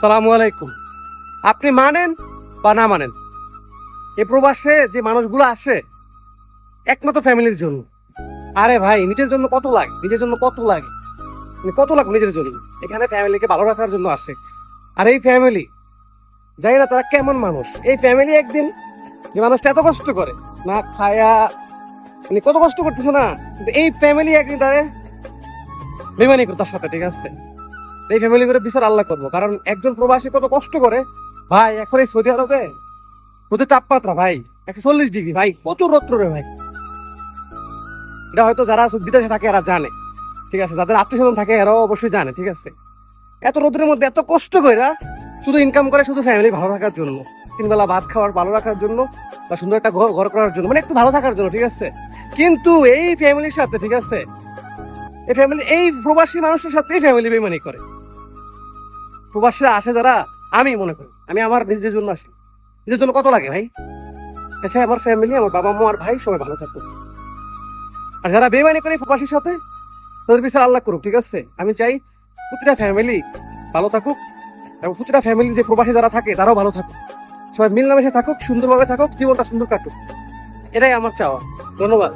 সালামু আলাইকুম। আপনি মানেন বা না মানেন, এ প্রবাসে যে মানুষগুলো আসে একমাত্র ফ্যামিলির জন্য। আরে ভাই, নিজের জন্য কত লাগে, নিজের জন্য কত লাগে, কত লাগে নিজের জন্য। এখানে ফ্যামিলিকে ভালো রাখার জন্য আসে। আর এই ফ্যামিলি, জানি না তারা কেমন মানুষ। এই ফ্যামিলি একদিন, যে মানুষটা এত কষ্ট করে না খায়া, কত কষ্ট করতেছে না, কিন্তু এই ফ্যামিলি একদিন তারে বেমানি করে তার সাথে, ঠিক আছে? এই ফ্যামিলি করে বিচার আল্লাহ করবো। কারণ একজন প্রবাসী কত কষ্ট করে ভাই। এখন এই সৌদি আরবে প্রতি তাপমাত্রা ভাই 140 ডিগ্রি ভাই, প্রচুর রৌদ্র রে ভাই। এটা হয়তো যারা বিদেশে থাকে এরা জানে, ঠিক আছে? যাদের আত্মীয় স্বজন থাকে এরাও অবশ্যই জানে, ঠিক আছে? এত রৌদ্রের মধ্যে এত কষ্ট করে শুধু ইনকাম করে শুধু ফ্যামিলি ভালো থাকার জন্য, 3 বেলা ভাত খাওয়ার ভালো রাখার জন্য, বা সুন্দর একটা ঘর করার জন্য, একটু ভালো থাকার জন্য, ঠিক আছে? কিন্তু এই ফ্যামিলির সাথে, ঠিক আছে, এই ফ্যামিলি, এই প্রবাসী মানুষের সাথে এই ফ্যামিলি বেমানি করে। প্রবাসীরা আসে যারা, আমি মনে করি, আমি আমার নিজের জন্য আসি। নিজের জন্য কত লাগে ভাই? আচ্ছা, আমার ফ্যামিলি, আমার বাবা মা আর ভাই সবাই ভালো থাকুক। আর যারা বেমানি করে প্রবাসীর সাথে, তাদের বিচার আল্লাহ করুক, ঠিক আছে? আমি চাই প্রতিটা ফ্যামিলি ভালো থাকুক, এবং প্রতিটা ফ্যামিলি যে প্রবাসী যারা থাকে তারাও ভালো থাকুক। সবাই মিলেমিশে থাকুক, সুন্দরভাবে থাকুক, জীবনটা সুন্দর কাটুক। এটাই আমার চাওয়া। ধন্যবাদ।